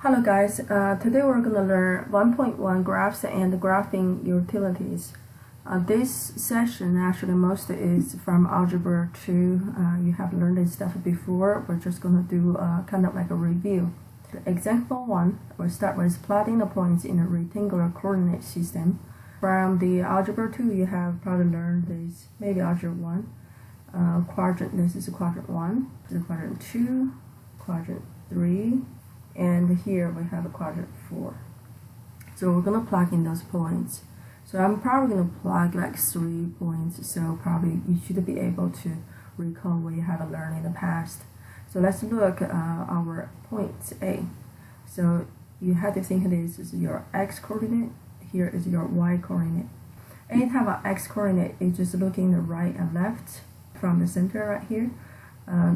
Hello guys, today we're going to learn 1.1 graphs and graphing utilities. This session actually most is from Algebra 2. You have learned this stuff before. We're just going to do kind of like a review. The example 1, we'll start with plotting the points in a rectangular coordinate system. From the Algebra 2, you have probably learned this, maybe Algebra 1. Quadrant, this is quadrant 1, this is quadrant 2, quadrant 3. And here we have a quadrant 4. So we're going to plug in those points. So I'm probably going to plug like 3 points. So probably you should be able to recall what you have learned in the past. So let's look at our point A. So you have to think this is your x coordinate. Here is your y coordinate. Anytime an x coordinate is just looking the right and left from the center right here,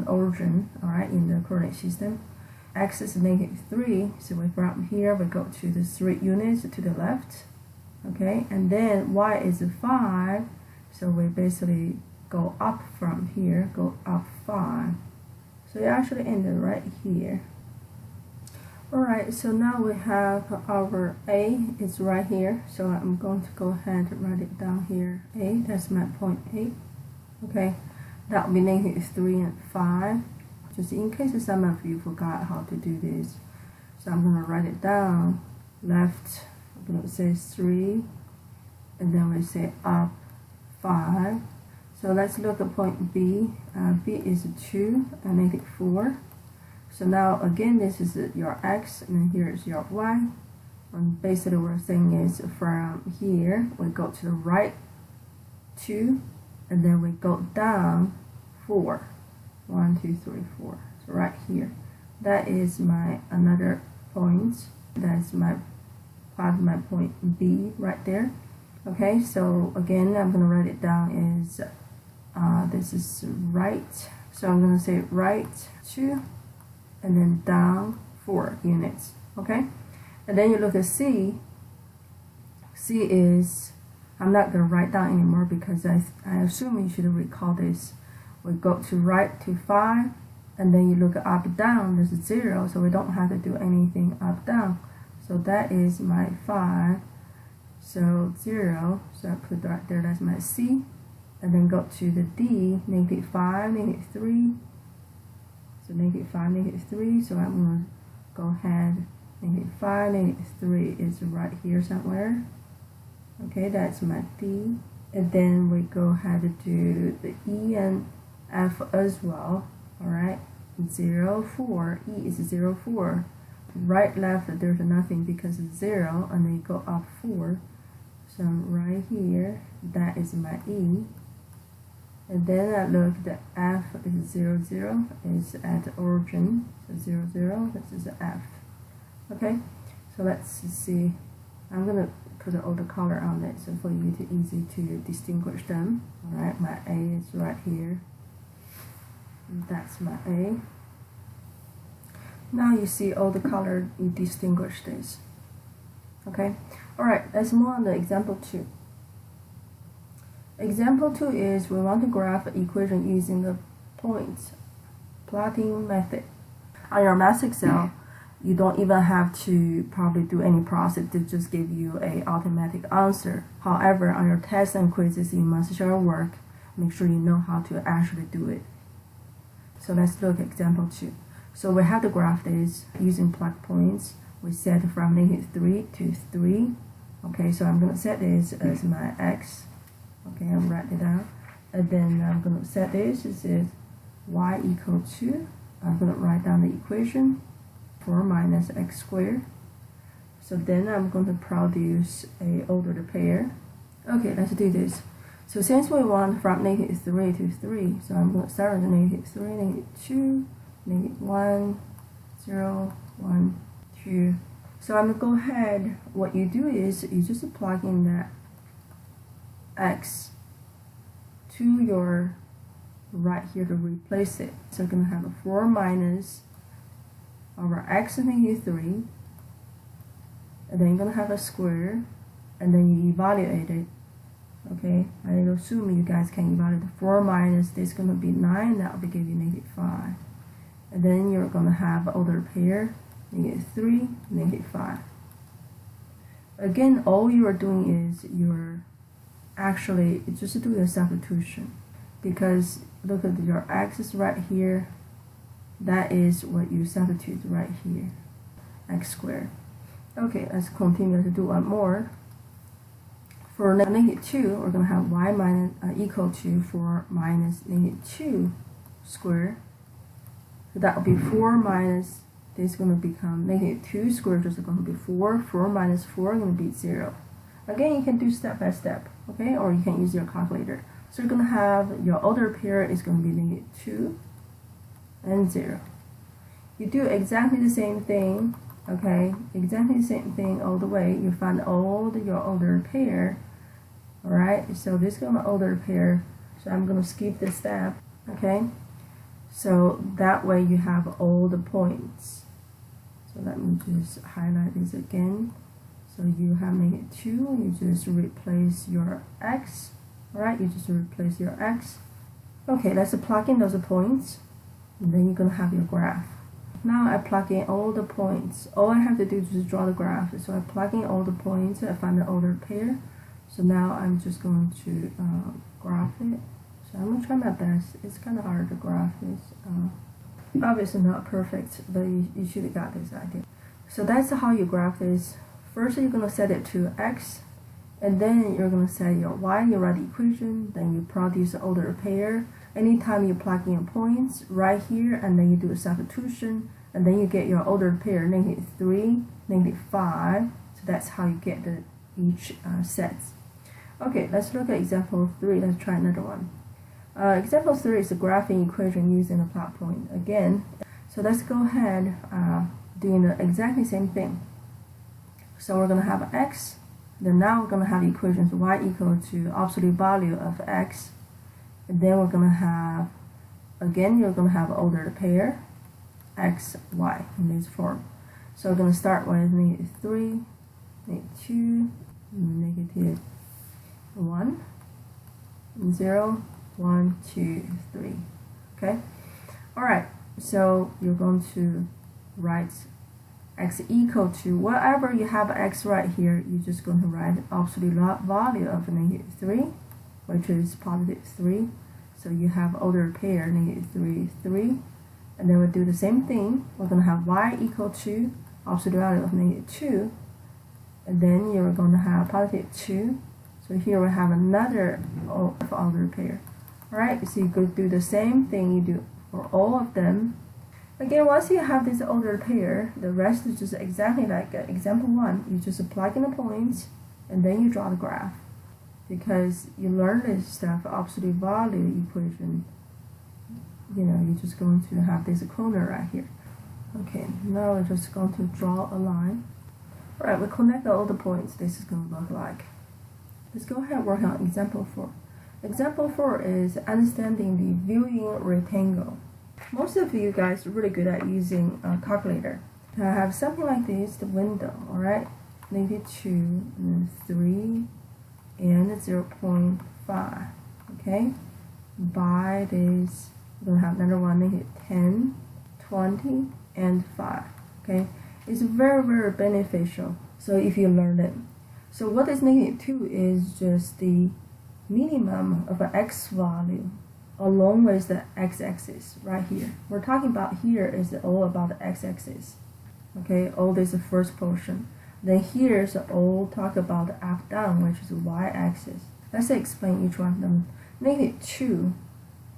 origin, all right, in the coordinate system. X is -3, so from here we go to the 3 units to the left, okay, and then y is 5, so we basically go up from here, go up 5, so it actually ended right here. Alright, so now we have our A is right here, so I'm going to go ahead and write it down here. A, that's my point A, okay, that will be -3 and 5. Just in case some of you forgot how to do this. So I'm going to write it down. Left, I'm going to say 3, and then we say up 5. So let's look at point B. B is 2 and -4. So now again, this is your x, and then here is your y. And basically what we're saying is from here, we go to the right 2, and then we go down 4. 1, 2, 3, 4. So right here, that is my another point. That's my point B right there. Okay, so again, I'm gonna write it down is this is right. So I'm gonna say right 2, and then down 4 units. Okay, and then you look at C. C is, I'm not gonna write down anymore because I assume you should recall this. We go to right to 5, and then you look up down, there's 0, so we don't have to do anything up down. So that is my 5, so 0, so I put right there, that's my C, and then go to the D, -5, -3, so -5, -3, so I'm going to go ahead, -5, -3 is right here somewhere. Okay, that's my D, and then we go ahead to do the E and F as well. Alright, 0, 4, E is 0, 4. Right, left, there's nothing because it's 0, and then you go up 4. So right here, that is my E. And then I look, the F is 0, 0, is at the origin. So 0, 0, this is the F. Okay, so let's see. I'm going to put all the color on it so for you to easy to distinguish them. Alright, my A is right here. That's my A. Now you see all the color, you distinguish this. Okay, alright, let's move on to example 2. Example 2 is we want to graph an equation using the points plotting method. On your math Excel, you don't even have to probably do any process to just give you a automatic answer. However, on your tests and quizzes, you must show your work. Make sure you know how to actually do it. So let's look at example 2. So we have to graph this using plot points. We set from -3 to 3. Okay, so I'm going to set this as my x. Okay, I'll write it down. And then I'm going to set this as y equal to, I'm going to write down the equation, 4 minus x squared. So then I'm going to produce a ordered pair. Okay, let's do this. So since we want from -3 to 3, so I'm going to start with -3, -2, -1, 0, 1, 2. So I'm going to go ahead, what you do is you just plug in that x to your right here to replace it. So we're going to have a 4 minus our x -3, and then you're going to have a square, and then you evaluate it. Okay, I assume you guys can evaluate the 4 minus this is going to be 9, that will give you -5. And then you're going to have ordered pair. -3, -5. Again, all you are doing is you're actually just doing a substitution, because look at your x is right here. That is what you substitute right here, x squared. Okay, let's continue to do one more. For -2, we're going to have y minus equal to 4 minus -2 squared. So that will be 4 minus, this is going to become -2 squared, just going to be 4. 4 minus 4 is going to be 0. Again, you can do step by step, okay? Or you can use your calculator. So you're going to have your order pair is going to be -2 and 0. You do exactly the same thing, okay? Exactly the same thing all the way. You find all your order pair, alright? So this is going to order pair, so I'm going to skip this step, okay? So that way you have all the points. So let me just highlight this again. So you have -2, you just replace your x, alright? You just replace your x. Okay, let's plug in those points, and then you're going to have your graph. Now I plug in all the points. All I have to do is just draw the graph. So I plug in all the points, I find the ordered pair. So now I'm just going to graph it. So I'm going to try my best. It's kind of hard to graph this. Obviously not perfect, but you should have got this idea. So that's how you graph this. First you're going to set it to x, and then you're going to set your y, you write the equation, then you produce the ordered pair. Anytime you plug in points right here, and then you do a substitution, and then you get your ordered pair, -3, -5. So that's how you get each sets. Okay, let's look at example 3. Let's try another one. Example 3 is a graphing equation using a plot point again. So let's go ahead doing the exactly same thing. So we're going to have x, then now we're going to have equations y equal to absolute value of x, and then we're going to have, again, you're going to have ordered pair x, y in this form. So we're going to start with -3, -2, -1, 0, 1, 2, 3. Okay, all right. So you're going to write x equal to whatever you have x right here. You're just going to write absolute value of -3, which is +3. So you have ordered pair -3, 3, and then we'll do the same thing. We're going to have y equal to absolute value of -2, and then you're going to have +2. So here we have another ordered pair. Alright, so you go do the same thing you do for all of them. Again, once you have this ordered pair, the rest is just exactly like example 1. You just plug in the points, and then you draw the graph. Because you learn this stuff, absolute value equation, you know, you're just going to have this corner right here. Okay, now we're just going to draw a line. Alright, we connect all the points. This is going to look like. Let's go ahead and work on example 4. Example 4 is understanding the viewing rectangle. Most of you guys are really good at using a calculator. I have something like this, the window, alright? -2, and 3, and 0.5, okay? By this, we're going to have another one, -10, 20, and 5, okay? It's very, very beneficial, so if you learn it. So what is -2 is just the minimum of an x value along with the x-axis right here. We're talking about here is all about the x-axis. Okay, all this is the first portion. Then here's all talk about the up down, which is the y-axis. Let's explain each one of them. -2,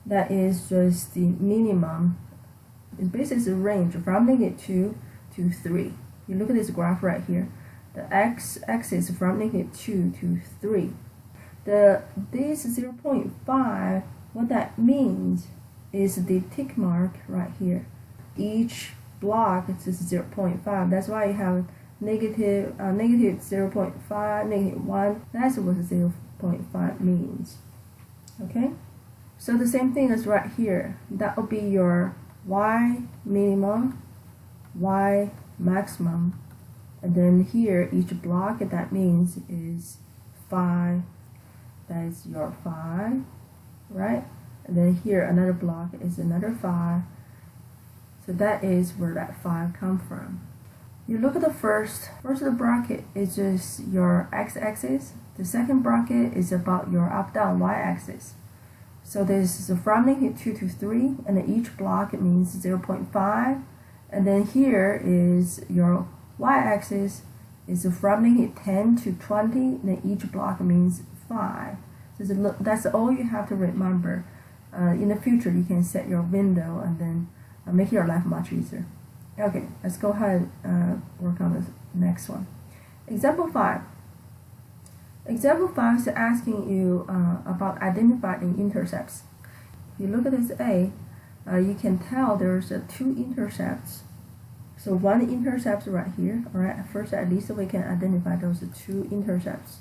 that is just the minimum. It's basically a range from -2 to 3. You look at this graph right here. The x-axis from -2 to 3. This 0.5, what that means is the tick mark right here. Each block is just 0.5. That's why you have negative 0.5, -1. That's what 0.5 means. Okay? So the same thing is right here. That will be your y minimum, y maximum. And then here, each block that means is 5. That is your 5, right? And then here another block is another 5. So that is where that 5 comes from. You look at the first bracket is just your x-axis. The second bracket is about your up-down y-axis. So this is from negative 2 to 3, and then each block means 0.5. And then here is your y-axis is from negative 10 to 20, and then each block means 5. So that's all you have to remember. In the future, you can set your window and then make your life much easier. Okay, let's go ahead and work on the next one. Example 5. Example 5 is asking you about identifying intercepts. If you look at this A, you can tell there's 2 intercepts. So one intercept right here. Alright, first at least we can identify those 2 intercepts.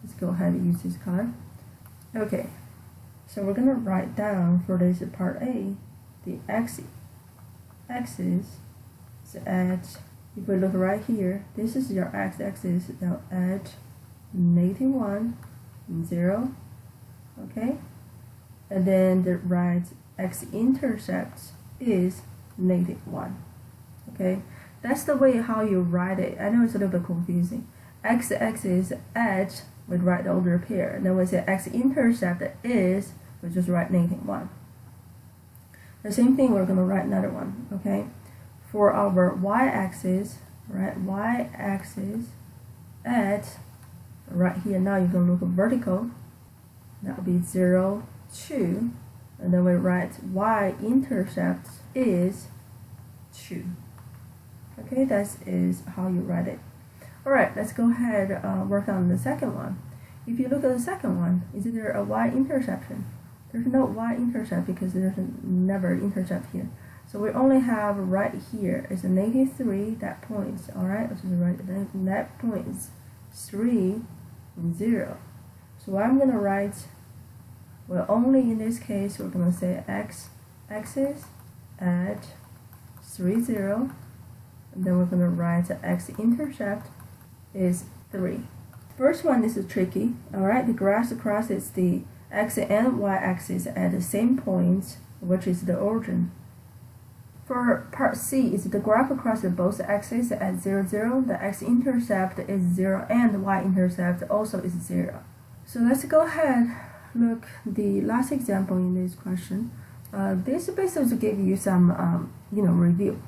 Let's go ahead and use this color. Okay, so we're going to write down for this part A, the axis is at, if we look right here, this is your x-axis now at -1, 0, okay? And then the right x-intercept is -1, okay? That's the way how you write it. I know it's a little bit confusing. X-axis at, we write the order pair. And then we say x-intercept is, we just write -1. The same thing, we're going to write another one, okay? For our y-axis, right, y-axis at, right here, now you're going to look at vertical. That will be 0, 2. And then we write y-intercept is 2. Okay, that is how you write it. Alright, let's go ahead work on the second one. If you look at the second one, is there a y-interception? There's no y-intercept because there's never intercept here. So we only have right here is a -3 that points. Alright, let's just write that points 3, 0. So I'm going to write, well, only in this case we're going to say x-axis at 3, 0. And then we're going to write the x-intercept is 3. First one is tricky. Alright, the graph crosses the x and y-axis at the same point, which is the origin. For part C, is the graph across both axes at 0, 0. The x-intercept is 0 and the y-intercept also is 0. So let's go ahead look the last example in this question. This basically give you some review.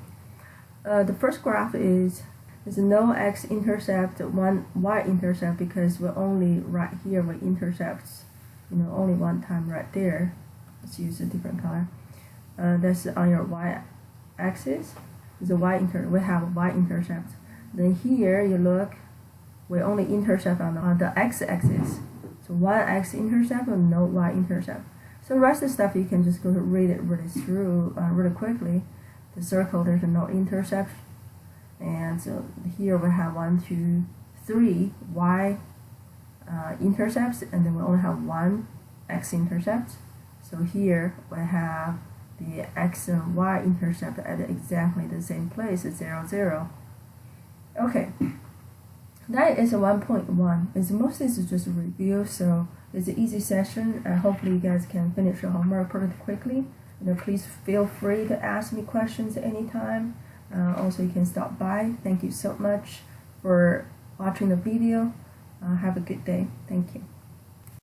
The first graph is no x-intercept, one y-intercept, because we're only right here we intercepts, only one time right there. Let's use a different color. That's on your y-axis. Is a we have y-intercept. Then here you look, we only intercept on the x-axis. So one x-intercept and no y-intercept. So the rest of the stuff you can just go to read it really through really quickly. The circle, there's no intercept. And so here we have 1, 2, 3 y intercepts, and then we only have 1 x-intercept. So here we have the x and y intercept at exactly the same place, 0, 0. Okay, that is a 1.1. It's mostly just a review, so it's an easy session. Hopefully you guys can finish your homework pretty quickly. Please feel free to ask me questions anytime. Also, you can stop by. Thank you so much for watching the video. Have a good day. Thank you.